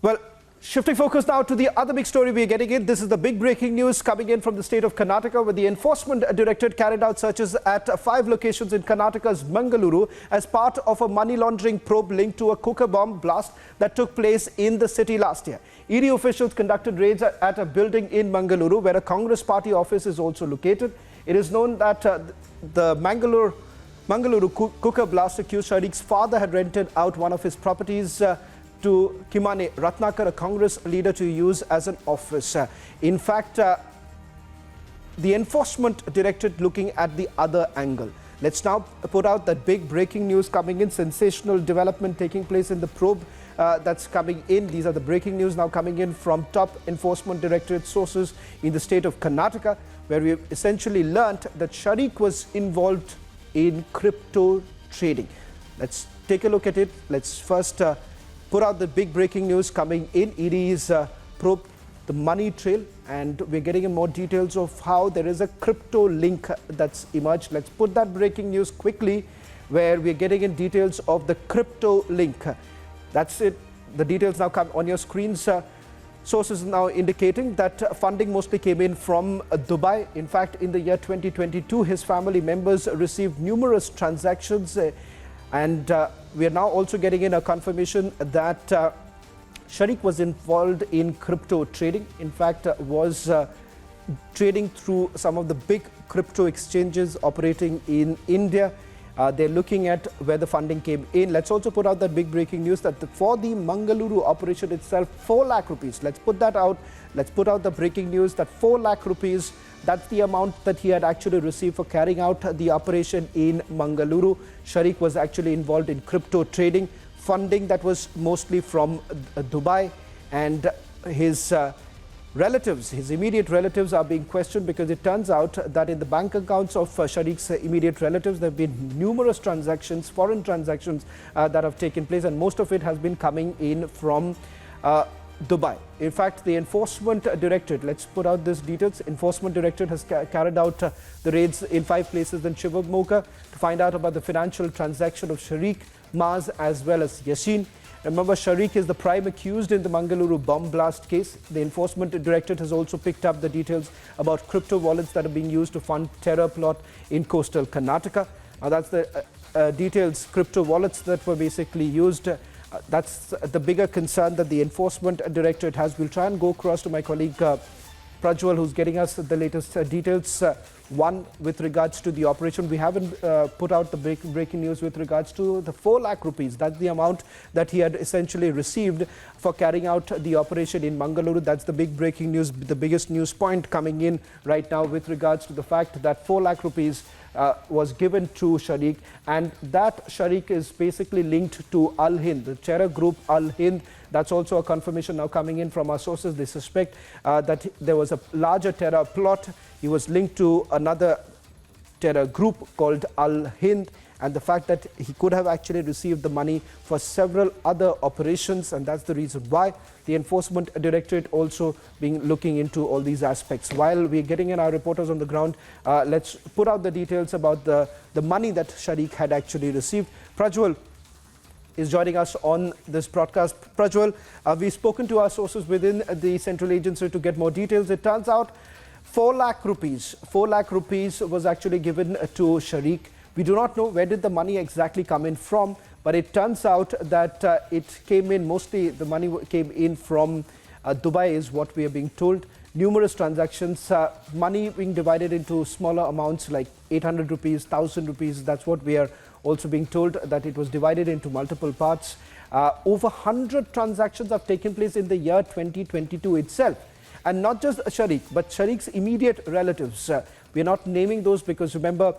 Well, shifting focus now to the other big story we are getting in. This is the big breaking news coming in from the state of Karnataka, where the Enforcement Directorate carried out searches at 5 locations in Karnataka's Mangaluru as part of a money laundering probe linked to a cooker bomb blast that took place in the city last year. ED officials conducted raids at a building in Mangaluru, where a Congress party office is also located. It is known that the Mangaluru cooker blast accused Shareeq's father had rented out one of his properties to Kimane Ratnakar, a Congress leader, to use as an office. In fact, the Enforcement Directorate looking at the other angle. Let's now put out that big breaking news coming in, sensational development taking place in the probe that's coming in. These are the breaking news now coming in from top Enforcement Directorate sources in the state of Karnataka, where we essentially learnt that Shareeq was involved in crypto trading. Let's take a look at it. Let's first put out the big breaking news coming in. ED's probe the money trail, and we're getting in more details of how there is a crypto link that's emerged. Let's put that breaking news quickly, where we're getting in details of the crypto link. That's it. The details now come on your screens. Sources now indicating that funding mostly came in from Dubai. In fact, in the year 2022, his family members received numerous transactions, and we are now also getting in a confirmation that Shareeq was involved in crypto trading. In fact, was trading through some of the big crypto exchanges operating in India. They're looking at where the funding came in. Let's also put out that big breaking news that for the Mangaluru operation itself, 4 lakh rupees. Let's put that out. Let's put out the breaking news that 4 lakh rupees, that's the amount that he had actually received for carrying out the operation in Mangaluru. Shareeq was actually involved in crypto trading, funding that was mostly from Dubai, and his relatives, his immediate relatives, are being questioned because it turns out that in the bank accounts of Shareeq's immediate relatives, there have been numerous transactions, foreign transactions that have taken place, and most of it has been coming in from Dubai. In fact, the Enforcement Directorate, let's put out these details. Enforcement Directorate has carried out the raids in 5 places in Shivamogga to find out about the financial transaction of Shareeq, Maz, as well as Yassin. Remember, Shareeq is the prime accused in the Mangaluru bomb blast case. The Enforcement Directorate has also picked up the details about crypto wallets that are being used to fund terror plot in coastal Karnataka. That's the details, crypto wallets that were basically used. That's the bigger concern that the Enforcement Directorate has. We'll try and go across to my colleague Prajwal, who's getting us the latest details. One, with regards to the operation, we haven't put out the breaking news with regards to the 4 lakh rupees. That's the amount that he had essentially received for carrying out the operation in Mangaluru. That's the big breaking news, the biggest news point coming in right now with regards to the fact that 4 lakh rupees was given to Shareeq, and that Shareeq is basically linked to Hind, the terror group Hind. That's also a confirmation now coming in from our sources. They suspect that there was a larger terror plot. He was linked to another terror group called Hind, and the fact that he could have actually received the money for several other operations, and that's the reason why the Enforcement Directorate also being looking into all these aspects. While we're getting in our reporters on the ground, let's put out the details about the money that Shareeq had actually received. Prajwal is joining us on this broadcast. Prajwal, we've spoken to our sources within the central agency to get more details. It turns out 4 lakh rupees was actually given to Shareeq. We do not know where did the money exactly come in from, but it turns out that it came in, mostly the money came in from Dubai is what we are being told. Numerous transactions, money being divided into smaller amounts like 800 rupees, 1000 rupees. That's what we are also being told, that it was divided into multiple parts. Over 100 transactions have taken place in the year 2022 itself. And not just Shareeq, but Shareeq's immediate relatives. We're not naming those because, remember,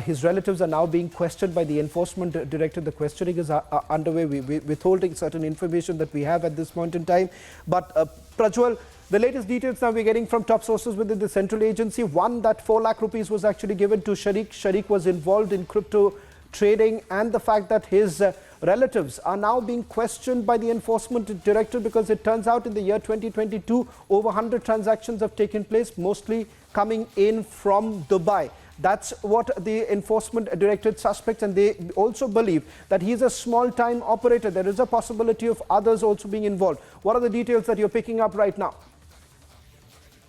his relatives are now being questioned by the Enforcement Director. The questioning is underway. We're withholding certain information that we have at this point in time. But Prajwal, the latest details now we're getting from top sources within the central agency. One, that 4 lakh rupees was actually given to Shareeq. Shareeq was involved in crypto trading, and the fact that his relatives are now being questioned by the Enforcement Director, because it turns out in the year 2022, over 100 transactions have taken place, mostly coming in from Dubai. That's what the enforcement directorate suspects, and they also believe that he's a small-time operator. There is a possibility of others also being involved. What are the details that you're picking up right now?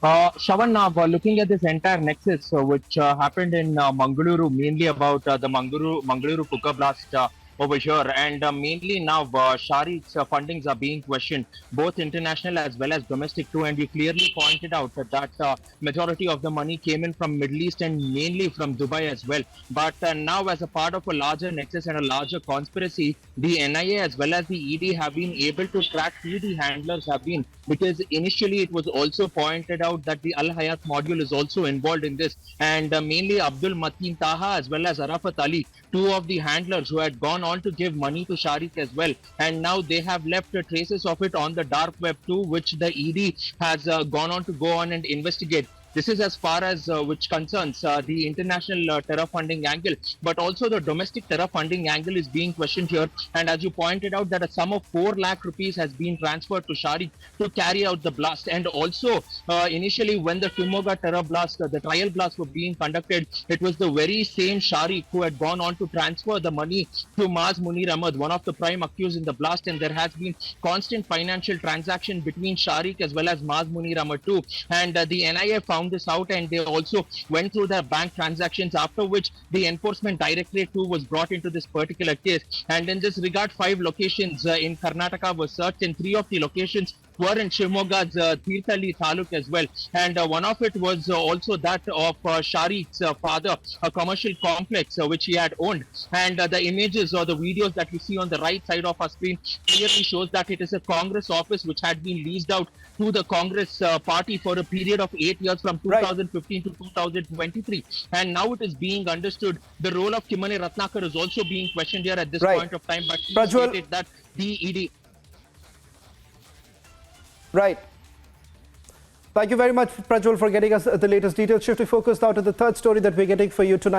Shravan, now looking at this entire nexus, which happened in Mangaluru, mainly about the Mangaluru cooker blast over here, and mainly now Shareeq's fundings are being questioned, both international as well as domestic too. And we clearly pointed out that majority of the money came in from Middle East and mainly from Dubai as well. But now, as a part of a larger nexus and a larger conspiracy, the NIA as well as the ED have been able to track who the handlers have been, because initially it was also pointed out that the Al Hayat module is also involved in this, and mainly Abdul Mateen Taha as well as Arafat Ali, two of the handlers who had gone on to give money to Shareeq as well, and now they have left traces of it on the dark web too, which the ED has gone on to go on and investigate. This is as far as which concerns the international terror funding angle, but also the domestic terror funding angle is being questioned here. And as you pointed out, that a sum of 4 lakh rupees has been transferred to Shareeq to carry out the blast. And also, initially, when the Shimoga terror blast, the trial blast were being conducted, it was the very same Shareeq who had gone on to transfer the money to Maz Munir Ahmad, one of the prime accused in the blast. And there has been constant financial transaction between Shareeq as well as Maz Munir Ahmad too. And the NIA found this out, and they also went through their bank transactions, after which the enforcement directorate too was brought into this particular case. And in this regard, 5 locations in Karnataka were searched, and 3 of the locations were in Shimoga's Tirthali Taluk as well. And one of it was also that of Shareeq's father, a commercial complex which he had owned. And the images or the videos that we see on the right side of our screen clearly shows that it is a Congress office which had been leased out to the Congress party for a period of 8 years from 2015 to 2023. And now it is being understood the role of Kimane Ratnakar is also being questioned here at this point of time. But he stated that the ED... Right. Thank you very much, Prajwal, for getting us the latest details. Shifting focus now to the third story that we're getting for you tonight.